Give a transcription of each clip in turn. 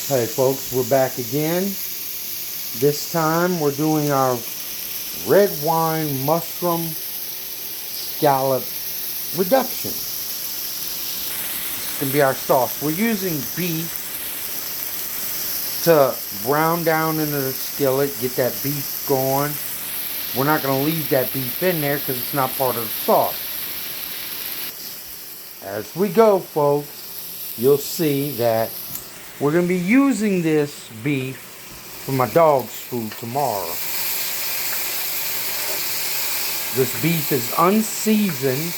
Hey folks, we're back again. This time we're doing our red wine mushroom scallop reduction. It's going to be our sauce. We're using beef to brown down into the skillet, get that beef going. We're not going to leave that beef in there because it's not part of the sauce. As we go, folks, you'll see that we're going to be using this beef for my dog's food tomorrow. This beef is unseasoned.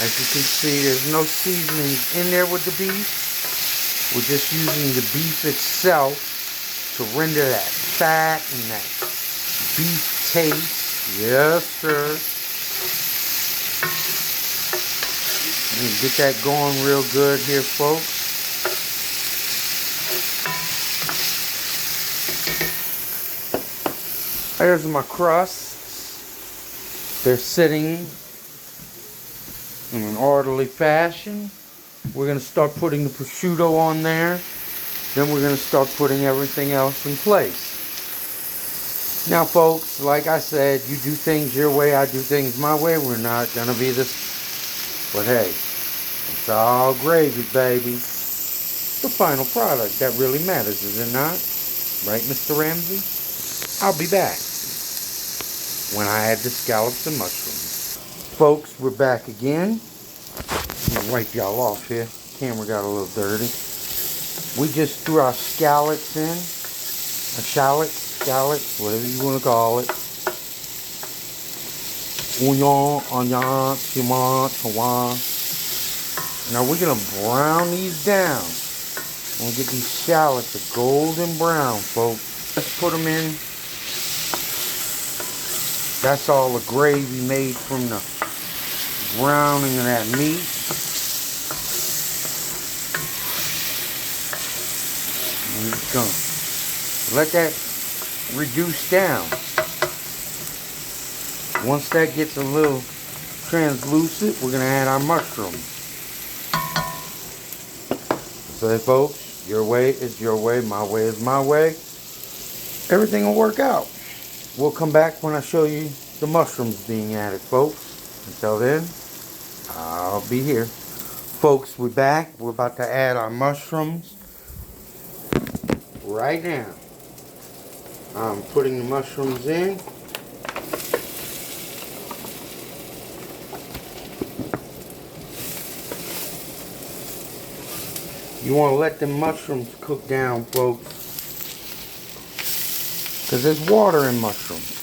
As you can see, there's no seasoning in there with the beef. We're just using the beef itself to render that fat and that beef taste. Yes, sir. And get that going real good here, folks. There's my crusts. They're sitting in an orderly fashion. We're going to start putting the prosciutto on there. Then we're going to start putting everything else in place. Now, folks, like I said, you do things your way, I do things my way. We're not going to be this. But hey, it's all gravy, baby. The final product that really matters, is it not? Right, Mr. Ramsey? I'll be back when I add the scallops and mushrooms. Folks, we're back again. I'm going to wipe y'all off here. Camera got a little dirty. We just threw our scallops in. Scallops, whatever you want to call it. Onion, piment. Now we're going to brown these down. We're going to get these shallots a golden brown, folks. Let's put them in. That's all the gravy made from the browning of that meat. I'm just going to let that reduce down. Once that gets a little translucent, we're going to add our mushrooms. So, folks, your way is your way, my way is my way. Everything will work out. We'll come back when I show you the mushrooms being added, folks. Until then, I'll be here. Folks, we're back. We're about to add our mushrooms right now. I'm putting the mushrooms in. You want to let the mushrooms cook down, folks, because there's water in mushrooms.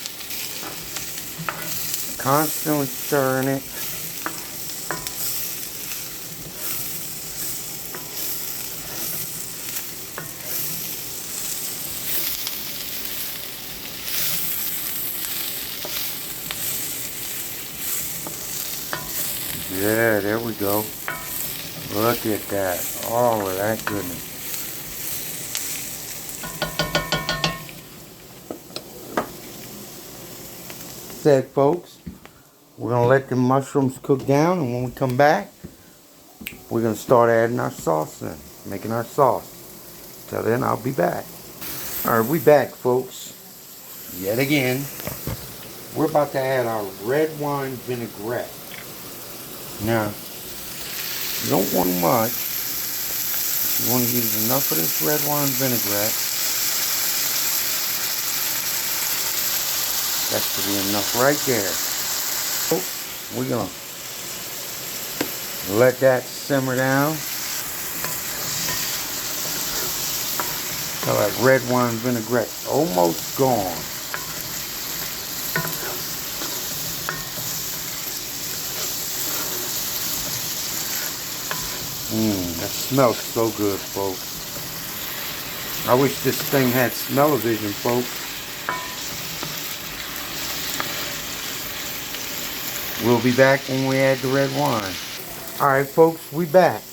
Constantly stirring it. Yeah, there we go. Look at that. All of that goodness. Said, folks, we're going to let the mushrooms cook down, and when we come back, we're going to start adding our sauce in, making our sauce. Till then, I'll be back. Alright, we back, folks. Yet again, we're about to add our red wine vinaigrette. Now, you don't want much. You want to use enough of this red wine vinaigrette. That should be enough right there. So, we're going to let that simmer down. So that red wine vinaigrette's almost gone. That smells so good, folks. I wish this thing had smell-o-vision, folks. We'll be back when we add the red wine. Alright, folks, we back.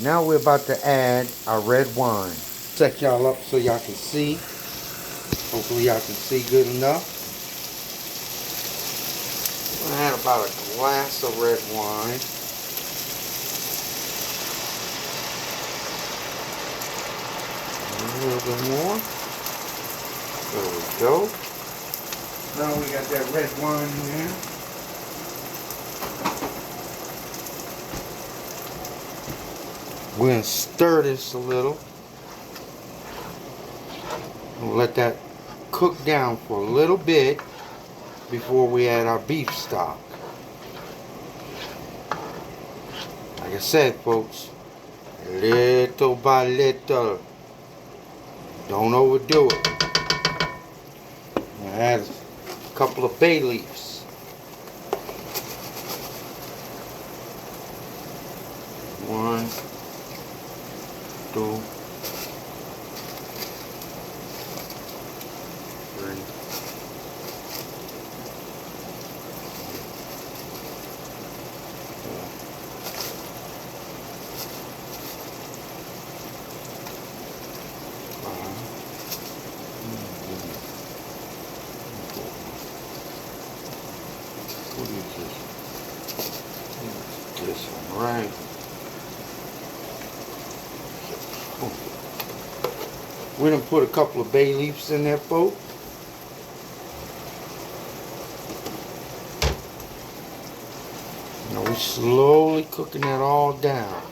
Now we're about to add our red wine. Set y'all up so y'all can see. Hopefully y'all can see good enough. I'm going to add about a glass of red wine. A little bit more. There we go. Now we got that red wine here. We're going to stir this a little. We'll let that cook down for a little bit before we add our beef stock. Like I said, folks, little by little. Don't overdo it. I'll add a couple of bay leaves. One, two, three. What is this? This one, right? We're gonna put a couple of bay leaves in there, folks. Now we're slowly cooking that all down.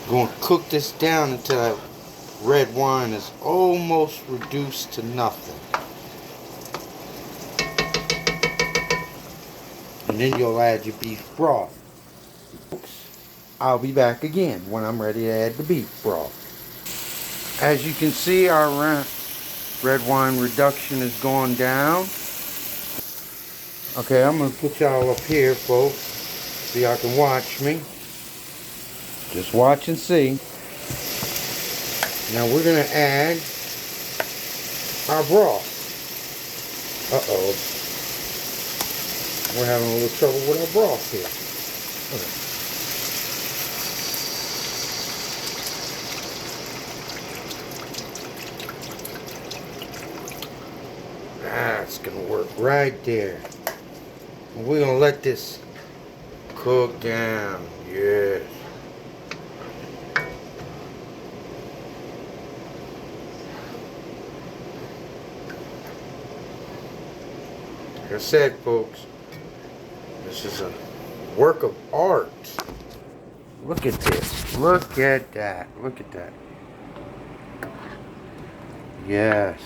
We're gonna cook this down until that red wine is almost reduced to nothing. And then you'll add your beef broth. I'll be back again when I'm ready to add the beef broth. As you can see, our red wine reduction is going down. Okay, I'm going to put y'all up here, folks, so y'all can watch me. Just watch and see. Now we're going to add our broth. Uh-oh. We're having a little trouble with our broth here. Okay. That's going to work right there. We're going to let this cook down. Yes. Like I said, folks, this is a work of art. Look at this. Look at that. Look at that. Yes.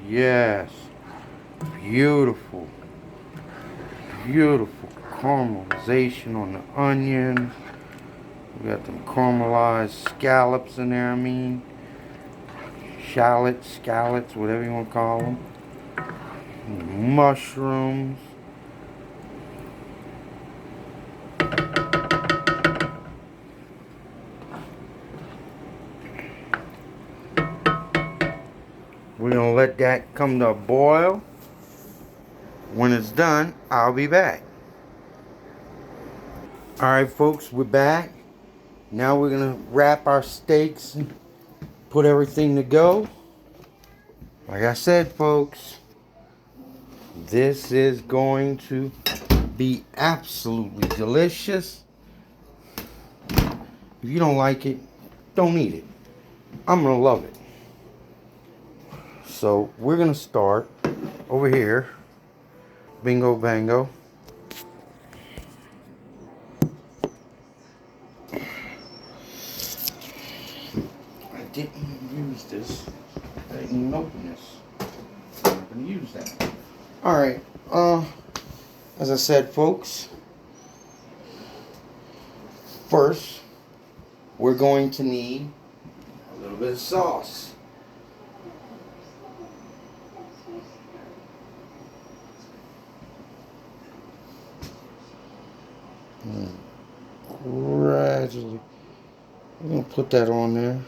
Yes. Beautiful. Beautiful caramelization on the onions. We got them caramelized scallops in there, shallots, scallops, whatever you want to call them. Mushrooms. We're going to let that come to a boil. When it's done, I'll be back. Alright, folks, we're back. Now we're going to wrap our steaks and put everything to go. Like I said, folks, this is going to be absolutely delicious. If you don't like it, don't eat it. I'm going to love it. So we're going to start over here. Bingo bango. I didn't use this. I didn't even open this. I'm not going to use that. Alright, as I said, folks, first we're going to need a little bit of sauce. Gradually, we're going to put that on there.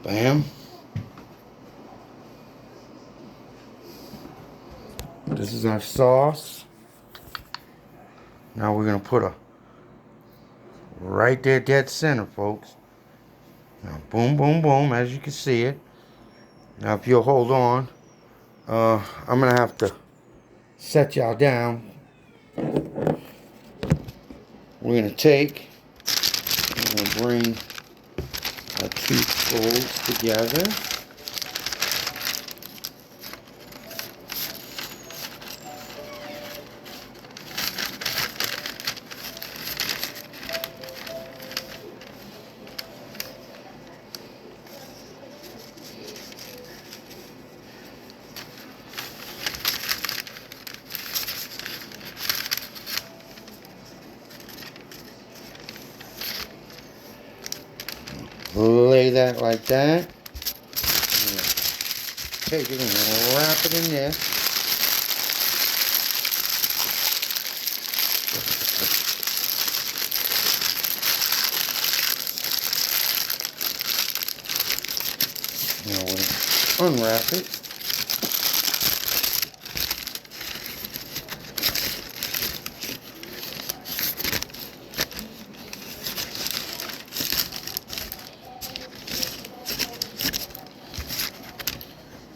Bam. This is our sauce. Now we're going to put a right there dead center, folks. Now boom, boom, boom, as you can see it. Now, if you'll hold on, I'm gonna have to set y'all down. We're gonna bring our two folds together. Lay that like that. Take it and wrap it in there. Now we'll unwrap it.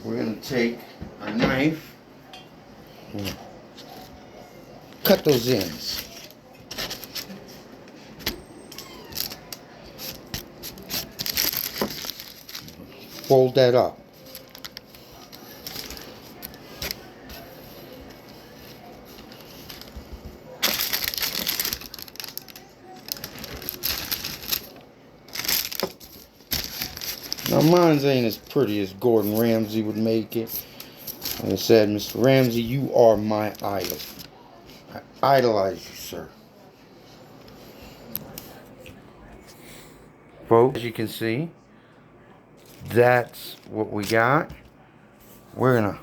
We're going to take a knife and cut those ends. Fold that up. Now mine ain't as pretty as Gordon Ramsay would make it. Like I said, Mr. Ramsay, you are my idol. I idolize you, sir. Folks, as you can see, that's what we got. We're gonna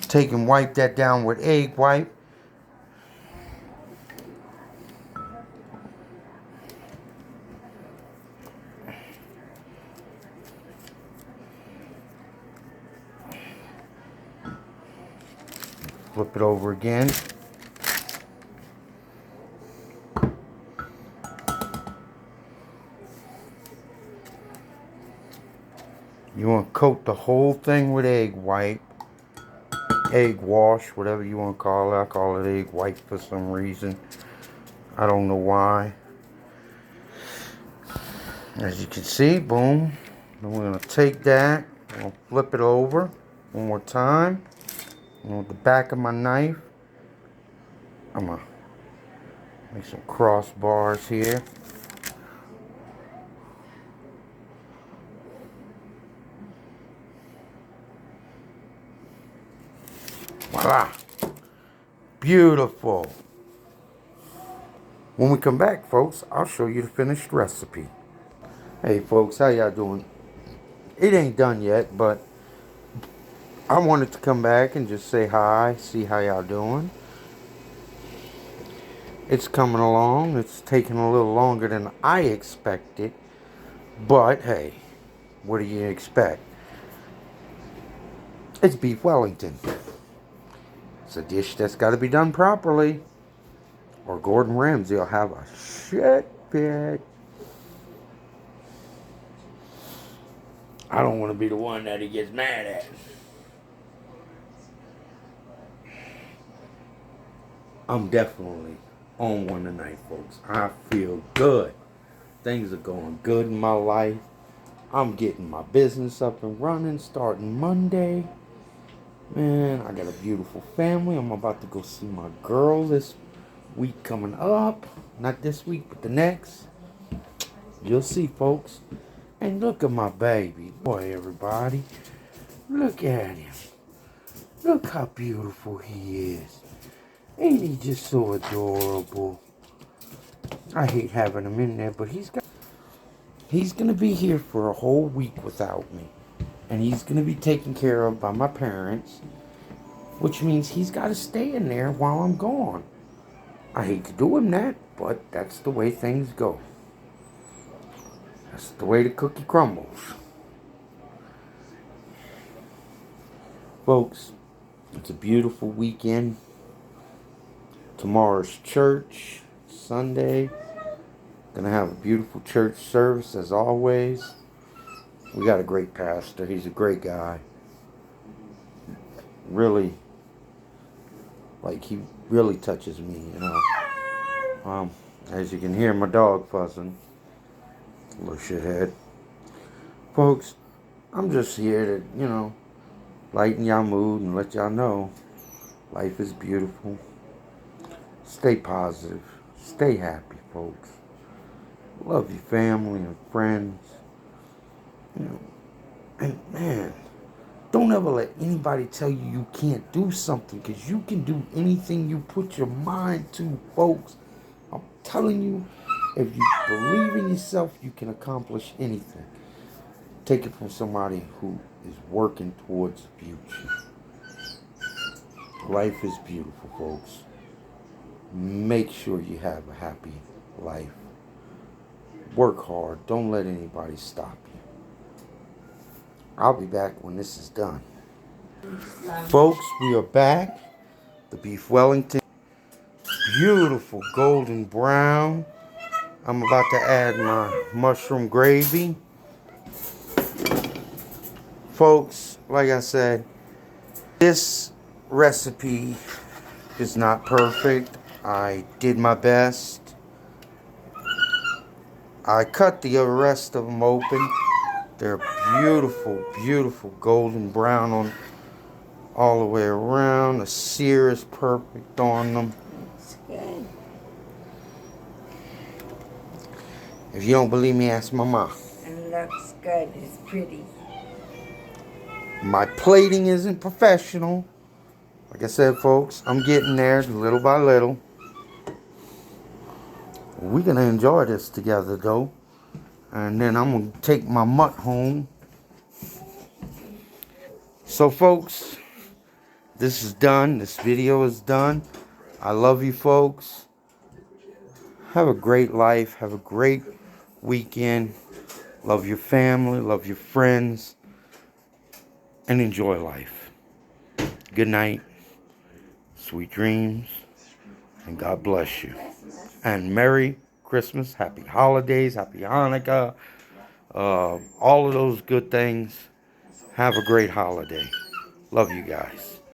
take and wipe that down with egg wipe. Flip it over again. You want to coat the whole thing with egg white, egg wash, whatever you want to call it. I call it egg white for some reason. I don't know why. As you can see, boom. Then we're going to take that, I'm going to flip it over one more time. And with the back of my knife, I'm going to make some crossbars here. Voila! Beautiful. When we come back, folks, I'll show you the finished recipe. Hey, folks, how y'all doing? It ain't done yet, but I wanted to come back and just say hi, see how y'all doing. It's coming along. It's taking a little longer than I expected, but hey, what do you expect? It's beef Wellington. It's a dish that's got to be done properly, or Gordon Ramsay will have a shit fit. I don't want to be the one that he gets mad at. I'm definitely on one tonight, folks. I feel good. Things are going good in my life. I'm getting my business up and running starting Monday. Man, I got a beautiful family. I'm about to go see my girl this week coming up. Not this week, but the next. You'll see, folks. And look at my baby. Boy, everybody. Look at him. Look how beautiful he is. Ain't he just so adorable? I hate having him in there, but he's going to be here for a whole week without me. And he's going to be taken care of by my parents, which means he's got to stay in there while I'm gone. I hate to do him that, but that's the way things go. That's the way the cookie crumbles. Folks, it's a beautiful weekend. Tomorrow's church, Sunday. Gonna have a beautiful church service as always. We got a great pastor. He's a great guy. Really, like, he really touches me, you know. As you can hear, my dog fussing. Little shithead. Folks, I'm just here to, you know, lighten y'all mood and let y'all know life is beautiful. Stay positive. Stay happy, folks. Love your family and friends. You know, and man, don't ever let anybody tell you you can't do something, because you can do anything you put your mind to, folks. I'm telling you, if you believe in yourself, you can accomplish anything. Take it from somebody who is working towards the future. Life is beautiful, folks. Make sure you have a happy life. Work hard. Don't let anybody stop you. I'll be back when this is done. Folks, we are back. The beef Wellington. Beautiful golden brown. I'm about to add my mushroom gravy. Folks, like I said, this recipe is not perfect. I did my best. I cut the rest of them open. They're beautiful, beautiful golden brown on all the way around. The sear is perfect on them. It's good. If you don't believe me, ask Mama. It looks good. It's pretty. My plating isn't professional. Like I said, folks, I'm getting there little by little. We're going to enjoy this together, though. And then I'm going to take my mutt home. So, folks, this is done. This video is done. I love you, folks. Have a great life. Have a great weekend. Love your family. Love your friends. And enjoy life. Good night. Sweet dreams. And God bless you. And Merry Christmas. Happy holidays. Happy Hanukkah. All of those good things. Have a great holiday. Love you guys.